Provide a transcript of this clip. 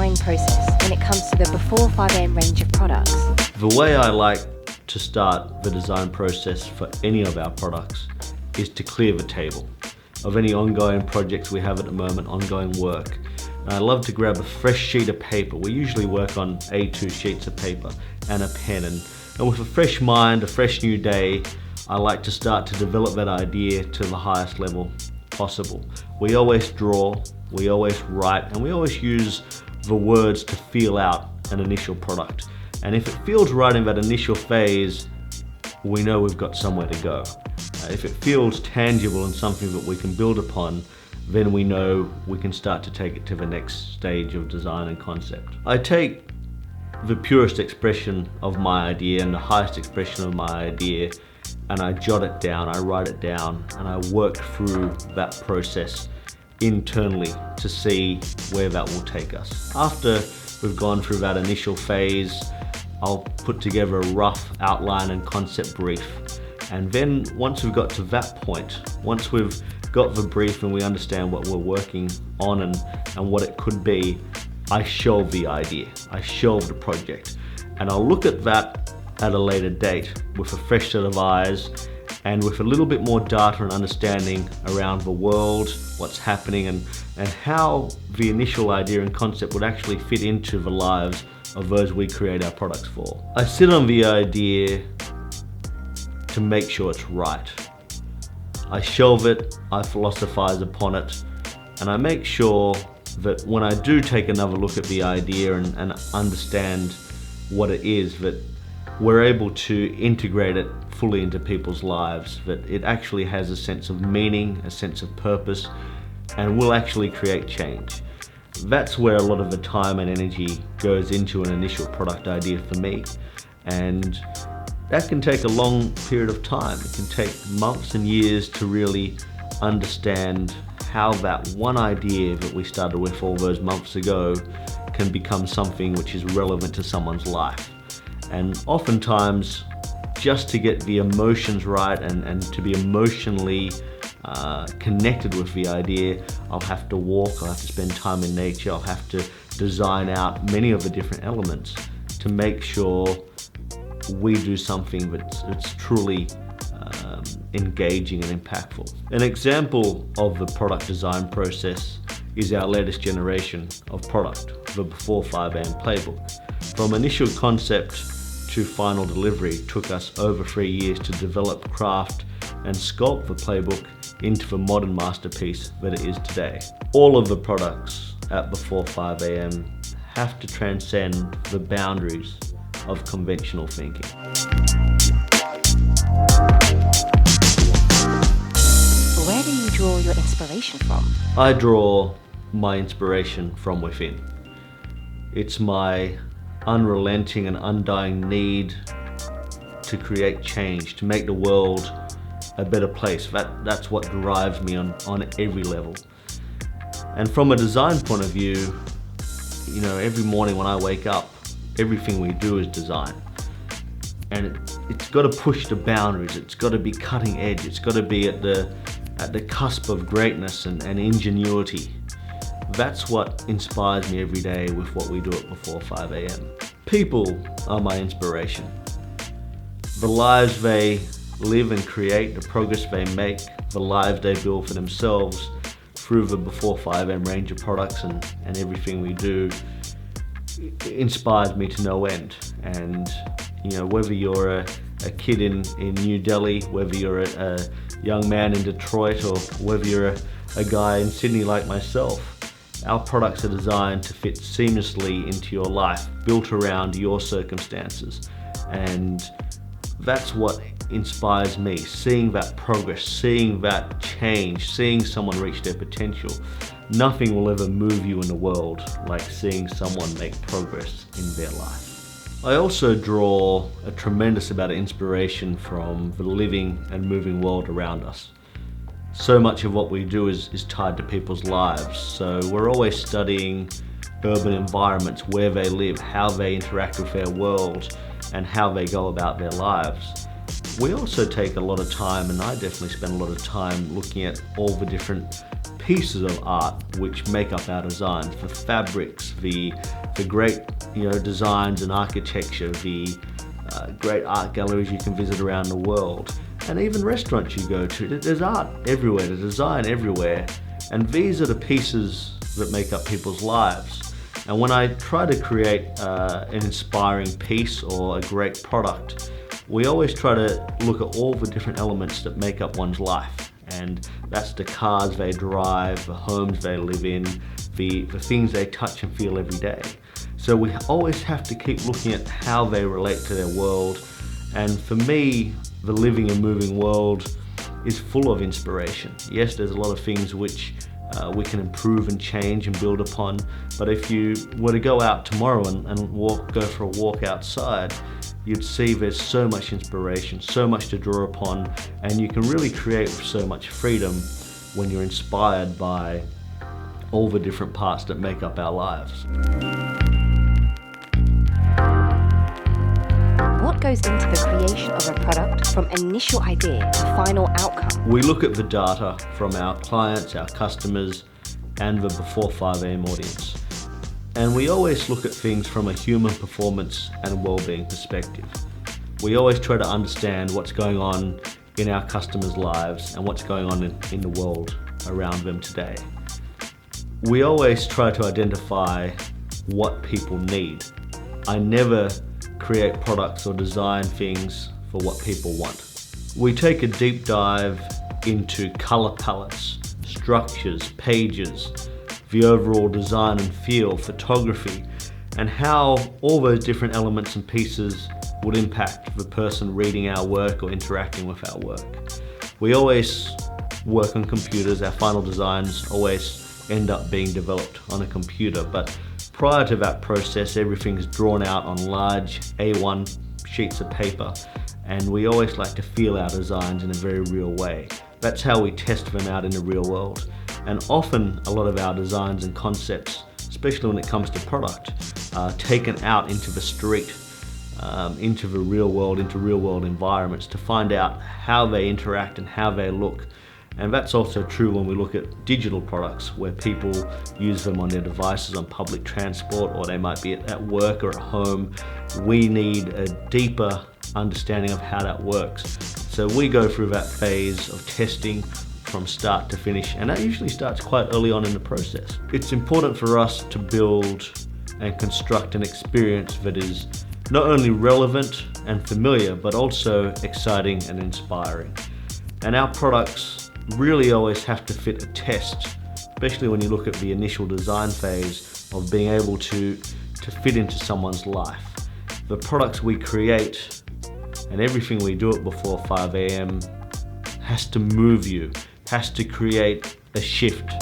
design process when it comes to the before 5 a.m. range of products? The way I like to start the design process for any of our products is to clear the table of any ongoing projects we have at the moment, ongoing work. And I love to grab a fresh sheet of paper. We usually work on A2 sheets of paper and a pen, and with a fresh mind, a fresh new day, I like to start to develop that idea to the highest level possible. We always draw, we always write, and we always use the words to feel out an initial product. And if it feels right in that initial phase, we know we've got somewhere to go. If it feels tangible and something that we can build upon, then we know we can start to take it to the next stage of design and concept. I take the purest expression of my idea and the highest expression of my idea, and I jot it down, I write it down, and I work through that process internally to see where that will take us. After we've gone through that initial phase, I'll put together a rough outline and concept brief. And then once we've got to that point, once we've got the brief and we understand what we're working on and what it could be, I shelve the idea, I shelve the project. And I'll look at that at a later date with a fresh set of eyes and with a little bit more data and understanding around the world, what's happening, and how the initial idea and concept would actually fit into the lives of those we create our products for. I sit on the idea to make sure it's right. I shelve it, I philosophize upon it, and I make sure that when I do take another look at the idea and understand what it is, that we're able to integrate it fully into people's lives, that it actually has a sense of meaning, a sense of purpose, and will actually create change. That's where a lot of the time and energy goes into an initial product idea for me, and that can take a long period of time. It can take months and years to really understand how that one idea that we started with all those months ago can become something which is relevant to someone's life. And oftentimes, just to get the emotions right and to be emotionally connected with the idea, I'll have to walk, I'll have to spend time in nature, I'll have to design out many of the different elements to make sure we do something that's truly engaging and impactful. An example of the product design process is our latest generation of product, the Before 5 AM playbook. From initial concept to final delivery took us over 3 years to develop, craft, and sculpt the playbook into the modern masterpiece that it is today. All of the products at Before 5 AM have to transcend the boundaries of conventional thinking. Where do you draw your inspiration from? I draw my inspiration from within. It's my unrelenting and undying need to create change, to make the world a better place. That's what drives me on every level. And from a design point of view, you know, every morning when I wake up, everything we do is design. And it's got to push the boundaries, it's got to be cutting edge, it's got to be at the cusp of greatness and ingenuity. That's what inspires me every day with what we do at Before 5 AM. People are my inspiration. The lives they live and create, the progress they make, the lives they build for themselves through the Before 5 AM range of products and everything we do inspires me to no end. And you know, whether you're a kid in New Delhi, whether you're a young man in Detroit, or whether you're a guy in Sydney like myself, our products are designed to fit seamlessly into your life, built around your circumstances. And that's what inspires me, seeing that progress, seeing that change, seeing someone reach their potential. Nothing will ever move you in the world like seeing someone make progress in their life. I also draw a tremendous amount of inspiration from the living and moving world around us. So much of what we do is tied to people's lives, so we're always studying urban environments, where they live, how they interact with their world, and how they go about their lives. We also take a lot of time, and I definitely spend a lot of time looking at all the different pieces of art which make up our designs, the fabrics, the great designs and architecture, the great art galleries you can visit around the world, and even restaurants you go to. There's art everywhere, there's design everywhere, and these are the pieces that make up people's lives. And when I try to create an inspiring piece or a great product, we always try to look at all the different elements that make up one's life. And that's the cars they drive, the homes they live in, the things they touch and feel every day. So we always have to keep looking at how they relate to their world. And for me, the living and moving world is full of inspiration. Yes, there's a lot of things which we can improve and change and build upon, but if you were to go out tomorrow and go for a walk outside, you'd see there's so much inspiration, so much to draw upon, and you can really create with so much freedom when you're inspired by all the different parts that make up our lives. What goes into the creation of a product from initial idea to final outcome? We look at the data from our clients, our customers, and the before 5 AM audience. And we always look at things from a human performance and well-being perspective. We always try to understand what's going on in our customers' lives and what's going on in the world around them today. We always try to identify what people need. I never create products or design things for what people want. We take a deep dive into color palettes, structures, pages, the overall design and feel, photography, and how all those different elements and pieces would impact the person reading our work or interacting with our work. We always work on computers. Our final designs always end up being developed on a computer, but prior to that process, everything's drawn out on large A1 sheets of paper, and we always like to feel our designs in a very real way. That's how we test them out in the real world. And often a lot of our designs and concepts, especially when it comes to product, are taken out into the street, into the real world, into real world environments to find out how they interact and how they look. And that's also true when we look at digital products, where people use them on their devices on public transport, or they might be at work or at home. We need a deeper understanding of how that works. So we go through that phase of testing from start to finish, and that usually starts quite early on in the process. It's important for us to build and construct an experience that is not only relevant and familiar, but also exciting and inspiring. And our products really always have to fit a test, especially when you look at the initial design phase of being able to fit into someone's life. The products we create and everything we do at before 5 AM has to move you, has to create a shift.